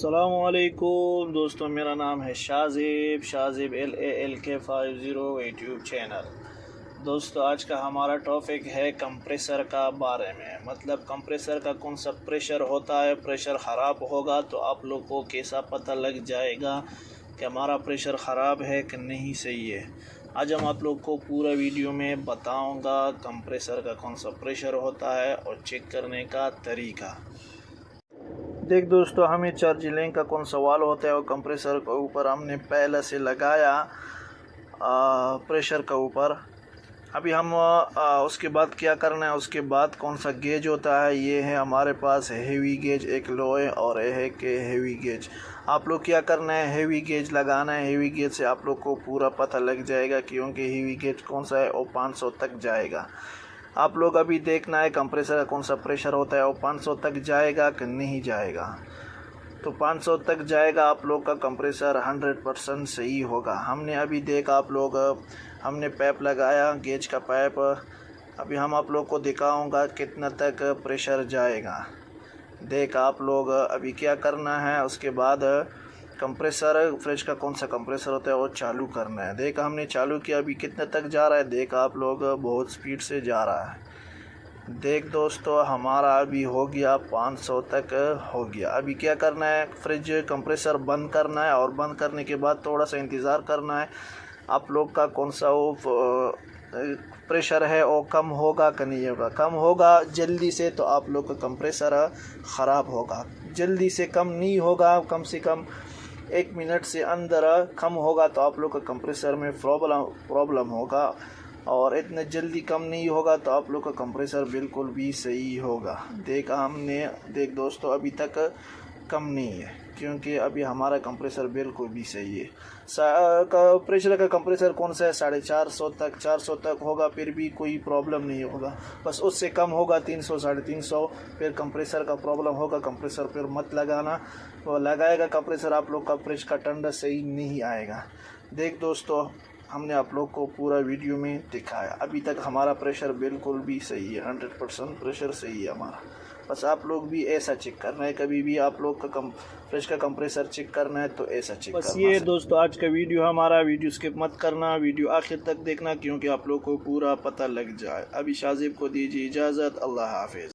अस्सलामुअलैकुम दोस्तों, मेरा नाम है शाजिब LALK50 यूट्यूब चैनल। दोस्तों, आज का हमारा टॉपिक है कंप्रेसर का बारे में। मतलब कंप्रेसर का कौन सा प्रेशर होता है, प्रेशर ख़राब होगा तो आप लोग को कैसा पता लग जाएगा कि हमारा प्रेशर ख़राब है कि नहीं सही है। आज हम आप लोग को पूरा वीडियो में बताऊंगा कंप्रेसर का कौन सा प्रेशर होता है और चेक करने का तरीका। देख दोस्तों, हमें चार्जिंग का कौन सवाल होता है और कंप्रेसर के ऊपर हमने पहले से लगाया प्रेशर के ऊपर। अभी हम उसके बाद क्या करना है, उसके बाद कौन सा गेज होता है। ये है हमारे पास हेवी गेज, एक लो है और ये है कि हेवी गेज। आप लोग क्या करना है, हेवी गेज लगाना है। हेवी गेज से आप लोग को पूरा पता लग जाएगा क्योंकि हेवी गेज कौन सा है और 500 तक जाएगा। आप लोग अभी देखना है कंप्रेसर का कौन सा प्रेशर होता है और 500 तक जाएगा कि नहीं जाएगा। तो 500 तक जाएगा आप लोग का कंप्रेसर 100% सही होगा। हमने अभी देखा, आप लोग हमने पाइप लगाया, गेज का पाइप। अभी हम आप लोग को दिखाऊंगा कितना तक प्रेशर जाएगा। देख आप लोग अभी क्या करना है, उसके बाद कंप्रेसर फ्रिज का कौन सा कंप्रेसर होता है वो चालू करना है। देख हमने चालू किया, अभी कितने तक जा रहा है। देख आप लोग बहुत स्पीड से जा रहा है। देख दोस्तों, हमारा अभी हो गया 500 तक हो गया। अभी क्या करना है, फ्रिज कंप्रेसर बंद करना है और बंद करने के बाद थोड़ा सा इंतज़ार करना है। आप लोग का कौन सा वो प्रेशर है वो कम होगा कि नहीं होगा। कम होगा जल्दी से तो आप लोग का कंप्रेसर ख़राब होगा। जल्दी से कम नहीं होगा, कम से कम 1 मिनट से अंदर कम होगा तो आप लोग का कंप्रेसर में प्रॉब्लम होगा। और इतना जल्दी कम नहीं होगा तो आप लोग का कंप्रेसर बिल्कुल भी सही होगा। देख दोस्तों, अभी तक कम नहीं है क्योंकि अभी हमारा कंप्रेसर बिल्कुल भी सही है। प्रेशर का कंप्रेसर कौन सा है, 450 तक होगा, फिर भी कोई प्रॉब्लम नहीं होगा। बस उससे कम होगा 300 350, फिर कंप्रेसर का प्रॉब्लम होगा। कंप्रेसर फिर मत लगाना, वो लगाएगा कंप्रेसर आप लोग का फ्रिज का ठंडा सही नहीं आएगा। देख दोस्तों, हमने आप लोग को पूरा वीडियो में दिखाया। अभी तक हमारा प्रेशर बिल्कुल भी सही है, 100% प्रेशर सही है हमारा। बस आप लोग भी ऐसा चेक करना है, कभी भी आप लोग का फ्रिज का कंप्रेसर चेक करना है तो ऐसा चेक करना। बस ये दोस्तों आज का वीडियो हमारा। वीडियो स्किप मत करना, वीडियो आखिर तक देखना क्योंकि आप लोग को पूरा पता लग जाए। अभी शाजिब को दीजिए इजाज़त। अल्लाह हाफिज़।